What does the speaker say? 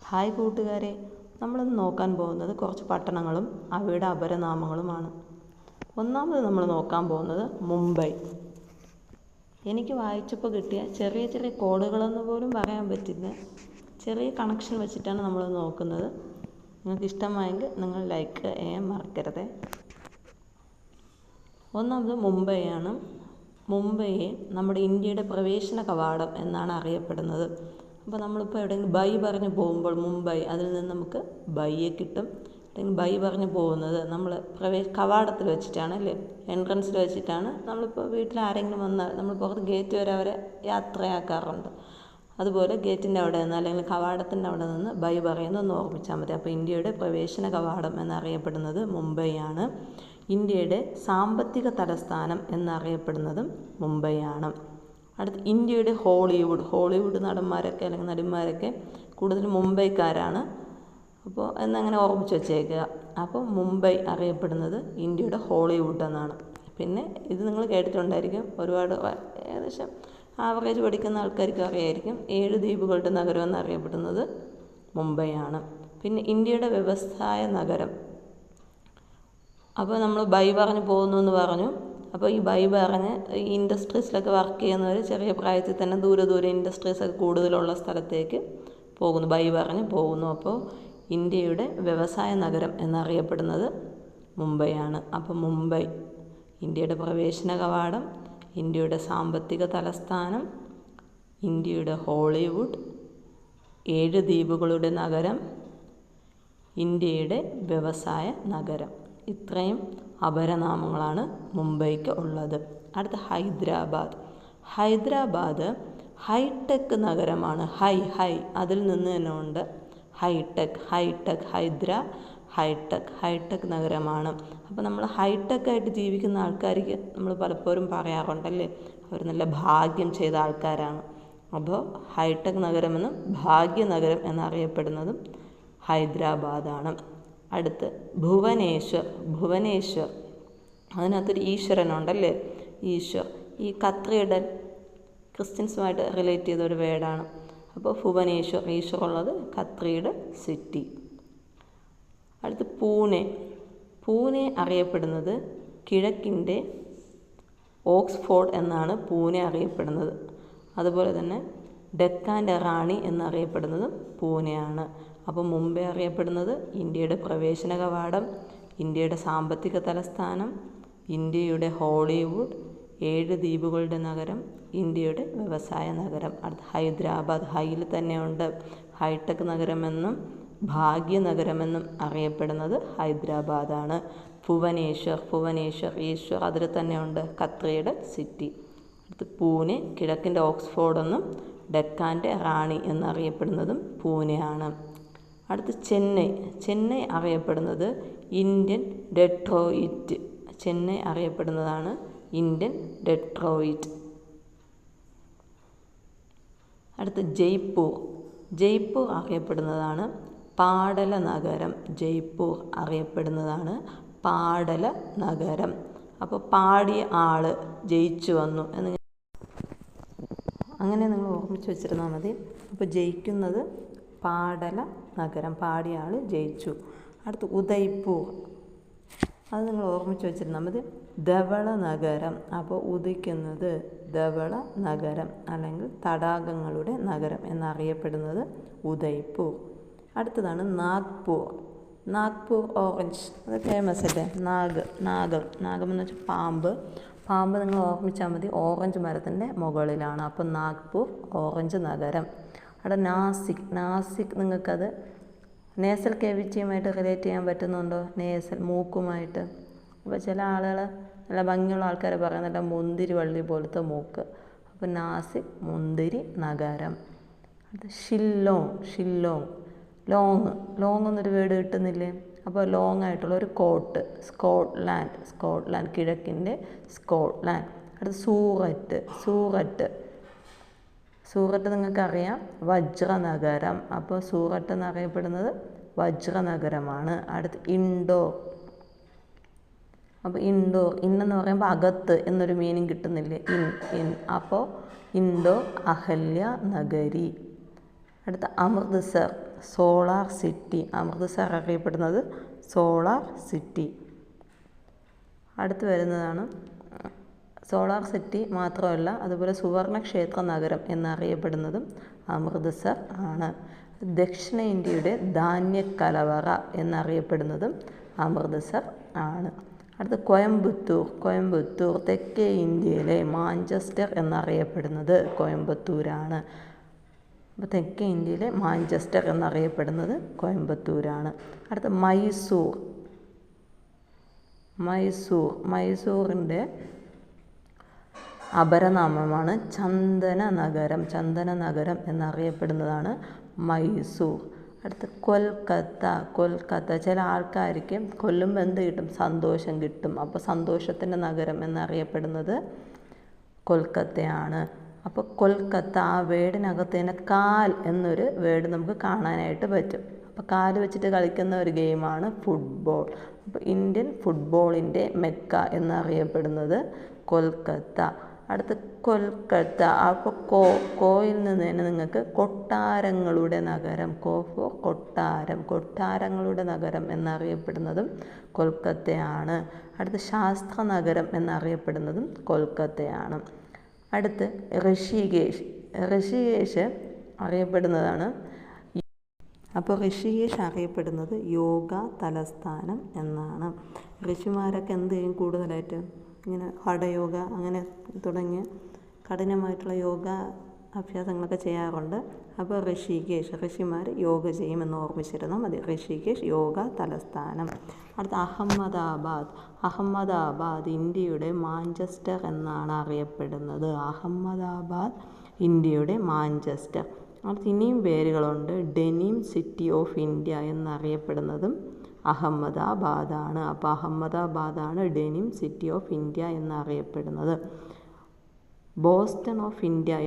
Hi കൂട്ടുകാരെ, നമ്മളിന്ന് നോക്കാൻ പോകുന്നത് കുറച്ച് പട്ടണങ്ങളും അവയുടെ അപരനാമങ്ങളുമാണ്. ഒന്നാമത് നമ്മൾ നോക്കാൻ പോകുന്നത് മുംബൈ. എനിക്ക് വായിച്ചപ്പോൾ കിട്ടിയ ചെറിയ ചെറിയ കോഡുകളെന്ന് പോലും പറയാൻ പറ്റില്ല, ചെറിയ കണക്ഷൻ വെച്ചിട്ടാണ് നമ്മൾ നോക്കുന്നത്. നിങ്ങൾക്ക് ഇഷ്ടമായെങ്കിൽ നിങ്ങൾ ലൈക്ക് ചെയ്യാൻ മറക്കരുത്. ഒന്നാമത് മുംബൈയാണ്. മുംബൈയെ നമ്മുടെ ഇന്ത്യയുടെ പ്രവേശന കവാടം എന്നാണ് അറിയപ്പെടുന്നത്. അപ്പോൾ നമ്മളിപ്പോൾ എവിടെയെങ്കിലും ബൈ പറഞ്ഞ് പോകുമ്പോൾ മുംബൈ, അതിൽ നിന്ന് നമുക്ക് ബൈയെ കിട്ടും. അല്ലെങ്കിൽ ബൈ പറഞ്ഞ് പോകുന്നത് നമ്മൾ കവാടത്തിൽ വെച്ചിട്ടാണ് അല്ലേ, എൻട്രൻസിൽ വെച്ചിട്ടാണ്. നമ്മളിപ്പോൾ വീട്ടിൽ ആരെങ്കിലും വന്നാൽ നമ്മൾ പുറത്ത് ഗേറ്റ് വരെ അവരെ യാത്രയാക്കാറുണ്ട്. അതുപോലെ ഗേറ്റിൻ്റെ അവിടെ നിന്ന് അല്ലെങ്കിൽ കവാടത്തിൻ്റെ അവിടെ നിന്ന് ബൈ പറയുന്നതെന്ന് ഓർമ്മിച്ചാൽ മതി. അപ്പോൾ ഇന്ത്യയുടെ പ്രവേശന കവാടം എന്നറിയപ്പെടുന്നത് മുംബൈയാണ്. ഇന്ത്യയുടെ സാമ്പത്തിക തലസ്ഥാനം എന്നറിയപ്പെടുന്നതും മുംബൈയാണ്. അടുത്ത് ഇന്ത്യയുടെ ഹോളിവുഡ് നടന്മാരൊക്കെ അല്ലെങ്കിൽ നടിമാരൊക്കെ കൂടുതൽ മുംബൈക്കാരാണ്. അപ്പോൾ എന്നങ്ങനെ ഓർമ്മിച്ച് വെച്ചേക്കുക. അപ്പോൾ മുംബൈ അറിയപ്പെടുന്നത് ഇന്ത്യയുടെ ഹോളിവുഡ് എന്നാണ്. പിന്നെ ഇത് നിങ്ങൾ കേട്ടിട്ടുണ്ടായിരിക്കും, ഒരുപാട് ഏകദേശം ആവറേജ് പഠിക്കുന്ന ആൾക്കാർക്ക് അറിയായിരിക്കും, 7 ദ്വീപുകളുടെ നഗരം എന്നറിയപ്പെടുന്നത് മുംബൈയാണ്. പിന്നെ ഇന്ത്യയുടെ വ്യവസായ നഗരം. അപ്പോൾ നമ്മൾ ബൈ പറഞ്ഞ് പോകുന്നു എന്ന് പറഞ്ഞു. അപ്പോൾ ഈ ബൈ പറഞ്ഞ് ഈ ഇൻഡസ്ട്രീസിലൊക്കെ വർക്ക് ചെയ്യുന്നവർ ചെറിയ പ്രായത്തിൽ തന്നെ ദൂരെ ഇൻഡസ്ട്രീസൊക്കെ കൂടുതലുള്ള സ്ഥലത്തേക്ക് പോകുന്നു, ബൈ പറഞ്ഞ് പോകുന്നു. അപ്പോൾ ഇന്ത്യയുടെ വ്യവസായ നഗരം എന്നറിയപ്പെടുന്നത് മുംബൈയാണ്. അപ്പോൾ മുംബൈ ഇന്ത്യയുടെ പ്രവേശന കവാടം, ഇന്ത്യയുടെ സാമ്പത്തിക തലസ്ഥാനം, ഇന്ത്യയുടെ ഹോളിവുഡ്, 7 ദ്വീപുകളുടെ നഗരം, ഇന്ത്യയുടെ വ്യവസായ നഗരം. ഇത്രയും അപരനാമങ്ങളാണ് മുംബൈക്ക് ഉള്ളത്. അടുത്ത ഹൈദരാബാദ് ഹൈടെക് നഗരമാണ്. ഹൈ അതിൽ നിന്ന് തന്നെ ഉണ്ട് ഹൈടെക് ഹൈടെക് നഗരമാണ്. അപ്പോൾ നമ്മൾ ഹൈടെക് ആയിട്ട് ജീവിക്കുന്ന ആൾക്കാർക്ക് നമ്മൾ പലപ്പോഴും പറയാറുണ്ടല്ലേ, അവർ നല്ല ഭാഗ്യം ചെയ്ത ആൾക്കാരാണ്. അപ്പോൾ ഹൈടെക് നഗരമെന്നും ഭാഗ്യനഗരം എന്നറിയപ്പെടുന്നതും ഹൈദരാബാദാണ്. അടുത്ത് ഭുവനേശ്വർ. അതിനകത്തൊരു ഈശ്വരനുണ്ടല്ലേ, ഈശ്വർ. ഈ കത്രിയുടെ ക്രിസ്ത്യൻസുമായിട്ട് റിലേറ്റ് ചെയ്ത ഒരു വേർഡാണ്. അപ്പോൾ ഭുവനേശ്വർ, ഈശ്വർ ഉള്ളത് കത്രിയുടെ സിറ്റി. അടുത്ത് പൂനെ അറിയപ്പെടുന്നത് കിഴക്കിൻ്റെ ഓക്സ്ഫോർഡ് എന്നാണ് പൂനെ അറിയപ്പെടുന്നത്. അതുപോലെ തന്നെ ഡെക്കാൻ്റെ റാണി എന്നറിയപ്പെടുന്നതും പൂനെയാണ്. അപ്പോൾ മുംബൈ അറിയപ്പെടുന്നത് ഇന്ത്യയുടെ പ്രവേശന കവാടം, ഇന്ത്യയുടെ സാമ്പത്തിക തലസ്ഥാനം, ഇന്ത്യയുടെ ഹോളിവുഡ്, 7 ദ്വീപുകളുടെ നഗരം, ഇന്ത്യയുടെ വ്യവസായ നഗരം. അടുത്ത ഹൈദരാബാദ്, ഹൈയിൽ തന്നെയുണ്ട് ഹൈടെക് നഗരമെന്നും ഭാഗ്യനഗരമെന്നും അറിയപ്പെടുന്നത് ഹൈദരാബാദാണ്. ഭുവനേശ്വർ ഈശ്വർ, അതിൽ തന്നെയുണ്ട് കത്രിയുടെ സിറ്റി. അടുത്ത് പൂനെ, കിഴക്കിൻ്റെ ഓക്സ്ഫോർഡ് എന്നും ഡെക്കാൻ്റെ റാണി എന്നറിയപ്പെടുന്നതും പൂനെയാണ്. അടുത്ത് ചെന്നൈ അറിയപ്പെടുന്നത് ഇന്ത്യൻ ഡെട്രോയിറ്റ്. ചെന്നൈ അറിയപ്പെടുന്നതാണ് ഇന്ത്യൻ ഡെട്രോയിറ്റ്. അടുത്ത് ജയ്പൂർ അറിയപ്പെടുന്നതാണ് പാടല നഗരം. ജയ്പൂർ അറിയപ്പെടുന്നതാണ് പാടല നഗരം. അപ്പോൾ പാടിയ ആള് ജയിച്ചു വന്നു എന്ന് അങ്ങനെ നിങ്ങൾ ഓർമ്മിച്ച് വെച്ചിരുന്നാൽ മതി. അപ്പോൾ ജയിക്കുന്നത് പാടല നഗരം, പാടിയ ആൾ ജയിച്ചു. അടുത്ത് ഉദയ്പൂർ, അത് നിങ്ങൾ ഓർമ്മിച്ച് വെച്ചിരുന്നാൽ മതി. ധവള നഗരം. അപ്പോൾ ഉദിക്കുന്നത് ധവള നഗരം അല്ലെങ്കിൽ തടാകങ്ങളുടെ നഗരം എന്നറിയപ്പെടുന്നത് ഉദയ്പൂർ. അടുത്തതാണ് നാഗ്പൂർ ഓറഞ്ച്, അത് ഫേമസ് അല്ലേ. നാഗം എന്ന് വെച്ചാൽ പാമ്പ് നിങ്ങൾ ഓർമ്മിച്ചാൽ മതി, ഓറഞ്ച് മരത്തിൻ്റെ മുകളിലാണ്. അപ്പോൾ നാഗ്പൂർ ഓറഞ്ച് നഗരം. അവിടെ നാസിക് നിങ്ങൾക്കത് നേസൽ കേവിറ്റിയുമായിട്ട് റിലേറ്റ് ചെയ്യാൻ പറ്റുന്നുണ്ടോ? നേസൽ മൂക്കുമായിട്ട്. അപ്പോൾ ചില ആളുകൾ നല്ല ഭംഗിയുള്ള ആൾക്കാർ പറയുന്നില്ല മുന്തിരി വള്ളി പോലത്തെ മൂക്ക്. അപ്പോൾ നാസിക് മുന്തിരി നഗരം. അത് ഷില്ലോങ് ലോങ് എന്നൊരു വേർഡ് കിട്ടുന്നില്ലേ. അപ്പോൾ ലോങ് ആയിട്ടുള്ള ഒരു കോട്ട്, സ്കോട്ട്ലാൻഡ് കിഴക്കിൻ്റെ സ്കോട്ട്ലാൻഡ്. അടുത്ത് സൂററ്റ് നിങ്ങൾക്കറിയാം വജ്രനഗരം. അപ്പോൾ സൂററ്റ് എന്നറിയപ്പെടുന്നത് വജ്രനഗരമാണ്. അടുത്ത് അപ്പോൾ ഇന്നെന്ന് പറയുമ്പോൾ അകത്ത് എന്നൊരു മീനിങ് കിട്ടുന്നില്ലേ, അപ്പോൾ ഇൻഡോർ അഹല്യ നഗരി. അടുത്ത അമൃത്സർ സോളാർ സിറ്റി. അമൃത്സർ അറിയപ്പെടുന്നത് സോളാർ സിറ്റി. അടുത്ത് വരുന്നതാണ് സോളാർ സിറ്റി മാത്രമല്ല, അതുപോലെ സുവർണക്ഷേത്ര നഗരം എന്നറിയപ്പെടുന്നതും അമൃത്സർ ആണ്. ദക്ഷിണ ഇന്ത്യയുടെ ധാന്യക്കലവറ എന്നറിയപ്പെടുന്നതും അമൃത്സർ ആണ്. അടുത്ത കോയമ്പത്തൂർ. കോയമ്പത്തൂർ തെക്കേ ഇന്ത്യയിലെ മാഞ്ചസ്റ്റർ എന്നറിയപ്പെടുന്നത് കോയമ്പത്തൂരാണ്. അപ്പോൾ തെക്കേ ഇന്ത്യയിലെ മാഞ്ചസ്റ്റർ എന്നറിയപ്പെടുന്നത് കോയമ്പത്തൂരാണ്. അടുത്ത മൈസൂർ. മൈസൂറിൻ്റെ അപരനാമമാണ് ചന്ദന നഗരം. ചന്ദന നഗരം എന്നറിയപ്പെടുന്നതാണ് മൈസൂർ. അടുത്ത് കൊൽക്കത്ത. ചില ആൾക്കാർക്ക് കൊല്ലുമ്പോൾ എന്ത് കിട്ടും? സന്തോഷം കിട്ടും. അപ്പോൾ സന്തോഷത്തിൻ്റെ നഗരം എന്നറിയപ്പെടുന്നത് കൊൽക്കത്തയാണ്. അപ്പോൾ കൊൽക്കത്ത, ആ വേർഡിനകത്ത് തന്നെ കാൽ എന്നൊരു വേർഡ് നമുക്ക് കാണാനായിട്ട് പറ്റും. അപ്പോൾ കാല് വെച്ചിട്ട് കളിക്കുന്ന ഒരു ഗെയിമാണ് ഫുട്ബോൾ. അപ്പോൾ ഇന്ത്യൻ ഫുട്ബോളിൻ്റെ മെക്ക എന്നറിയപ്പെടുന്നത് കൊൽക്കത്ത. അടുത്ത് കൊൽക്കത്ത. അപ്പോൾ കോയിൽ നിന്ന് തന്നെ നിങ്ങൾക്ക് കൊട്ടാരങ്ങളുടെ നഗരം, കൊട്ടാരങ്ങളുടെ നഗരം എന്നറിയപ്പെടുന്നതും കൊൽക്കത്തയാണ്. അടുത്ത് ശാസ്ത്ര നഗരം എന്നറിയപ്പെടുന്നതും കൊൽക്കത്തയാണ്. അടുത്ത് ഋഷികേശ് അറിയപ്പെടുന്നതാണ്. അപ്പോൾ ഋഷികേശ് അറിയപ്പെടുന്നത് യോഗ തലസ്ഥാനം എന്നാണ്. ഋഷിമാരൊക്കെ എന്ത് ചെയ്യും? കൂടുതലായിട്ട് ഇങ്ങനെ ഹഠയോഗ അങ്ങനെ തുടങ്ങിയ കഠിനമായിട്ടുള്ള യോഗ അഭ്യാസങ്ങളൊക്കെ ചെയ്യാറുണ്ട്. അപ്പോൾ ഋഷിമാർ യോഗ ചെയ്യുമെന്ന് ഓർമ്മിച്ചിരുന്നാൽ മതി. ഋഷികേശ് യോഗ തലസ്ഥാനം. അടുത്ത അഹമ്മദാബാദ് ഇന്ത്യയുടെ മാഞ്ചസ്റ്റർ എന്നാണ് അറിയപ്പെടുന്നത്. അഹമ്മദാബാദ് ഇന്ത്യയുടെ മാഞ്ചസ്റ്റർ. അടുത്ത് ഇനിയും പേരുകളുണ്ട്. ഡെനിം സിറ്റി ഓഫ് ഇന്ത്യ എന്നറിയപ്പെടുന്നതും അഹമ്മദാബാദാണ്. അപ്പോൾ അഹമ്മദാബാദാണ് ഡെനിം സിറ്റി ഓഫ് ഇന്ത്യ എന്നറിയപ്പെടുന്നത്. Boston of India